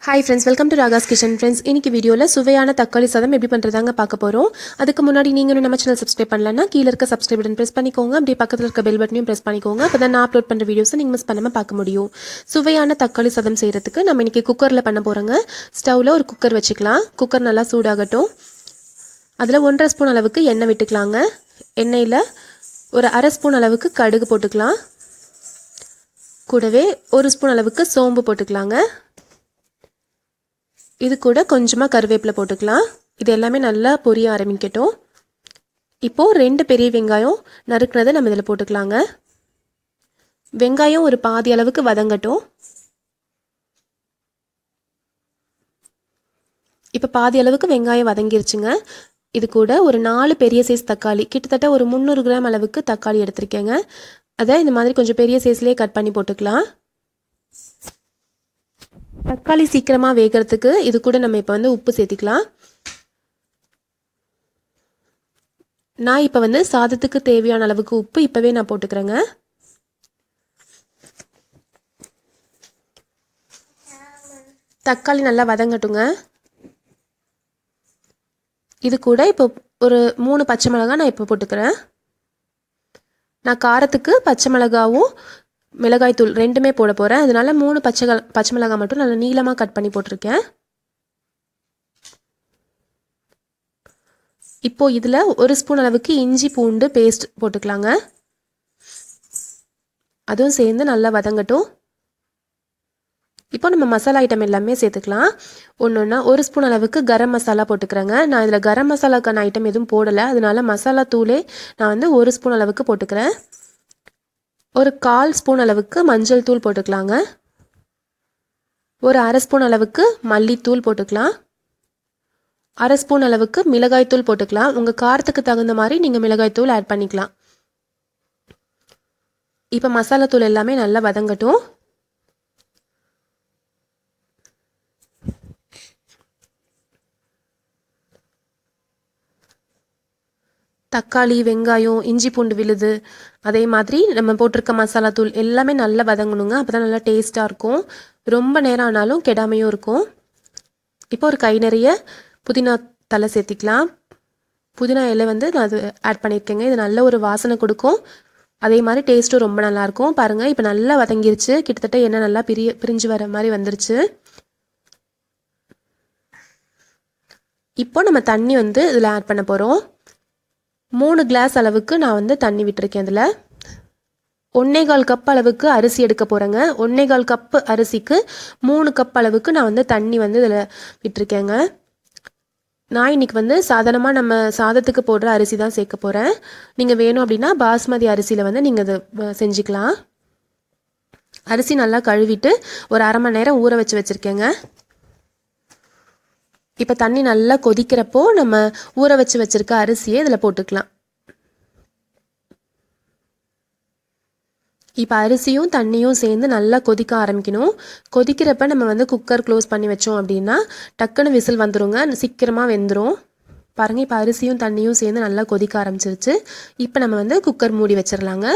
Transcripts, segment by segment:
Hi friends, welcome to Ragas Kitchen friends. இன்னைக்கு வீடியோல சுவையான தக்காளி சாதம் எப்படி பண்றதாங்க பார்க்க போறோம். அதுக்கு முன்னாடி நீங்க நம்ம சேனல் சப்ஸ்கிரைப் பண்ணலனா கீழ இருக்க சப்ஸ்கிரைப் பட்டன் பிரஸ் பண்ணிக்கோங்க. அப்படியே பக்கத்துல இருக்க பெல் பட்டனையும் பிரஸ் பண்ணிக்கோங்க. அப்பதான் நான் அப்லோட் பண்ற வீடியோஸ் நீங்க மிஸ் பண்ணாம பார்க்க முடியும். சுவையான தக்காளி சாதம் செய்யறதுக்கு நம்ம இன்னைக்கு குக்கர்ல பண்ண போறோங்க. ஸ்டவ்ல ஒரு குக்கர் வச்சுக்கலாம். குக்கர் நல்லா சூடாகட்டும். அதுல 1.5 ஸ்பூன் அளவுக்கு எண்ணெய் விட்டுக்கலாங்க. எண்ணெயில ஒரு 1/2 ஸ்பூன் அளவுக்கு கடுகு போட்டுக்கலாம். கூடவே 1 ஸ்பூன் அளவுக்கு சோம்பு போட்டுக்கலாங்க. இது கூட கொஞ்சமா கருவேப்பிலை போட்டுக்கலாம். இது எல்லாமே நல்லா பொரிய ஆரம்பிக்கட்டும். இப்போ 2 பெரிய வெங்காயம் நறுக்குனதை நம்ம இதில் போட்டுக்கலாங்க. வெங்காயம் ஒரு பாதி அளவுக்கு வதங்கட்டும். இப்போ பாதி அளவுக்கு வெங்காயம் வதங்கிருச்சுங்க. இது கூட ஒரு 4 பெரிய சைஸ் தக்காளி, கிட்டத்தட்ட ஒரு 300 கிராம் அளவுக்கு தக்காளி எடுத்திருக்கேங்க. அதை இந்த மாதிரி கொஞ்சம் பெரிய சைஸ்லேயே கட் பண்ணி போட்டுக்கலாம். தக்காளி சீக்கிரமாக வேகிறதுக்கு இது கூட நம்ம இப்போ உப்பு சேர்த்திக்கலாம். நான் இப்போ சாதத்துக்கு தேவையான அளவுக்கு உப்பு இப்போவே நான் போட்டுக்கிறேங்க. தக்காளி நல்லா வதங்கட்டுங்க. இது கூட இப்போ ஒரு 3 பச்சை மிளகாய் நான் இப்போ போட்டுக்கிறேன். நான் காரத்துக்கு பச்சை மிளகாவும் மிளகாய் தூள் ரெண்டுமே போட போகிறேன். அதனால 3 பச்சை மிளகாய் மட்டும் நல்லா நீளமாக கட் பண்ணி போட்டிருக்கேன். இப்போ இதில் 1 ஸ்பூன் அளவுக்கு இஞ்சி பூண்டு பேஸ்ட் போட்டுக்கலாங்க. அதுவும் சேர்ந்து நல்லா வதங்கட்டும். இப்போ நம்ம மசாலா ஐட்டம் எல்லாமே சேர்த்துக்கலாம். ஒன்று 1 ஸ்பூன் அளவுக்கு கரம் மசாலா போட்டுக்கிறேங்க. நான் இதில் கரம் மசாலாக்கான ஐட்டம் எதுவும் போடலை. அதனால மசாலா தூளே நான் 1 ஸ்பூன் அளவுக்கு போட்டுக்கிறேன். ஒரு 1/4 ஸ்பூன் அளவுக்கு மஞ்சள் தூள் போட்டுக்கலாங்க. ஒரு 1/2 ஸ்பூன் அளவுக்கு மல்லித்தூள் போட்டுக்கலாம். 1/2 ஸ்பூன் அளவுக்கு மிளகாய் தூள் போட்டுக்கலாம். உங்கள் காரத்துக்கு தகுந்த மாதிரி நீங்கள் மிளகாய் தூள் ஆட் பண்ணிக்கலாம். இப்போ மசாலா தூள் எல்லாமே நல்லா வதங்கட்டும். தக்காளி, வெங்காயம், இஞ்சி பூண்டு விழுது, அதே மாதிரி நம்ம போட்டிருக்க மசாலா தூள் எல்லாமே நல்லா வதங்கணுங்க. அப்போ தான் நல்லா டேஸ்ட்டாக இருக்கும். ரொம்ப நேரம் ஆனாலும் கெடாமையும் இருக்கும். இப்போ ஒரு கை நிறைய புதினா தலை சேர்த்திக்கலாம். புதினா இலை நான் அது ஆட் பண்ணியிருக்கேங்க. இது நல்ல ஒரு வாசனை கொடுக்கும். அதே மாதிரி டேஸ்ட்டும் ரொம்ப நல்லாயிருக்கும். பாருங்கள், இப்போ நல்லா வதங்கிருச்சு. கிட்டத்தட்ட எண்ணெய் நல்லா பிரிஞ்சு வர மாதிரி வந்துருச்சு. இப்போ நம்ம தண்ணி இதில் ஆட் பண்ண போகிறோம். 3 கிளாஸ் அளவுக்கு நான் தண்ணி விட்டுருக்கேன். இதில் 1/4 கப் அளவுக்கு அரிசி எடுக்க போகிறேங்க. 1/4 கப்பு அரிசிக்கு 3 கப் அளவுக்கு நான் தண்ணி இதில் விட்டுருக்கேங்க. நான் இன்னைக்கு சாதாரணமாக நம்ம சாதத்துக்கு போடுற அரிசி தான் சேர்க்க போகிறேன். நீங்கள் வேணும் அப்படின்னா பாஸ்மதி அரிசியில் நீங்கள் இதை செஞ்சுக்கலாம். அரிசி நல்லா கழுவிட்டு ஒரு 1/2 மணி நேரம் ஊற வச்சுருக்கேங்க. இப்போ தண்ணி நல்லா கொதிக்கிறப்போ நம்ம ஊற வச்சுருக்க அரிசியை இதில் போட்டுக்கலாம். இப்போ அரிசியும் தண்ணியும் சேர்ந்து நல்லா கொதிக்க ஆரம்பிக்கணும். கொதிக்கிறப்ப நம்ம குக்கர் க்ளோஸ் பண்ணி வச்சோம் அப்படின்னா டக்குன்னு விசில் வந்துருங்க, சீக்கிரமாக வெந்துடும். பாருங்கள், இப்போ அரிசியும் தண்ணியும் சேர்ந்து நல்லா கொதிக்க ஆரம்பிச்சிருச்சு. இப்போ நம்ம குக்கர் மூடி வச்சிடலாங்க.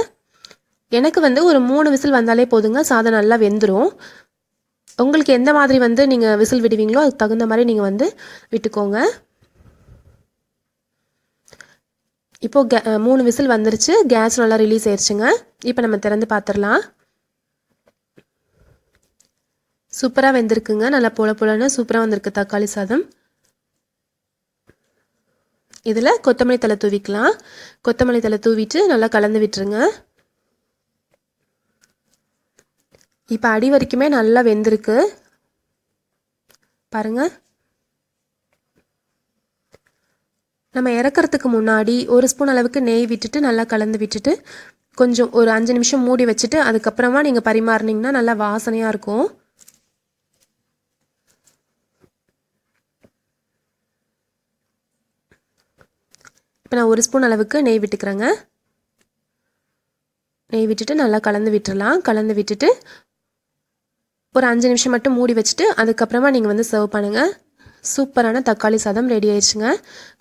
எனக்கு ஒரு 3 விசில் வந்தாலே போதுங்க, சாதம் நல்லா வெந்துடும். உங்களுக்கு எந்த மாதிரி நீங்கள் விசில் விடுவீங்களோ அதுக்கு தகுந்த மாதிரி நீங்கள் விட்டுக்கோங்க. இப்போது 3 விசில் வந்துருச்சு. கேஸ் நல்லா ரிலீஸ் ஆயிடுச்சுங்க. இப்போ நம்ம திறந்து பார்த்துடலாம். சூப்பராக வெந்திருக்குங்க. நல்லா புலன்னு சூப்பராக வந்திருக்கு தக்காளி சாதம். இதில் கொத்தமல்லி தழை தூவிக்கலாம். கொத்தமல்லி தழை தூவிட்டு நல்லா கலந்து விட்டுருங்க. இப்போ அடி வரைக்குமே நல்லா வெந்திருக்கு பாருங்க. நம்ம இறக்கிறதுக்கு முன்னாடி 1 ஸ்பூன் அளவுக்கு நெய் விட்டுட்டு நல்லா கலந்து விட்டுட்டு கொஞ்சம் ஒரு 5 நிமிஷம் மூடி வச்சுட்டு அதுக்கப்புறமா நீங்கள் பரிமாறினீங்கன்னா நல்லா வாசனையாக இருக்கும். இப்போ நான் 1 ஸ்பூன் அளவுக்கு நெய் விட்டுக்கிறேங்க. நெய் விட்டுட்டு நல்லா கலந்து விட்டுறலாம். கலந்து விட்டுட்டு ஒரு 5 நிமிஷம் மட்டும் மூடி வச்சுட்டு அதுக்கப்புறமா நீங்கள் சர்வ் பண்ணுங்கள். சூப்பரான தக்காளி சாதம் ரெடி ஆயிடுச்சுங்க.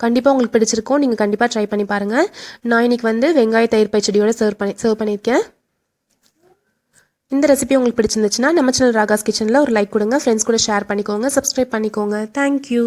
கண்டிப்பாக உங்களுக்கு பிடிச்சிருக்கும். நீங்கள் கண்டிப்பாக ட்ரை பண்ணி பாருங்கள். நான் இன்னைக்கு வெங்காய தயிர் பச்சடியோடு சர்வ் பண்ணியிருக்கேன். இந்த ரெசிபி உங்களுக்கு பிடிச்சிருந்துச்சுன்னா நம்ம சேனல் ராகாஸ் கிச்சனில் ஒரு லைக் கொடுங்க, ஃப்ரெண்ட்ஸ் கூட ஷேர் பண்ணிக்கோங்க, சப்ஸ்கிரைப் பண்ணிக்கோங்க. தேங்க்யூ.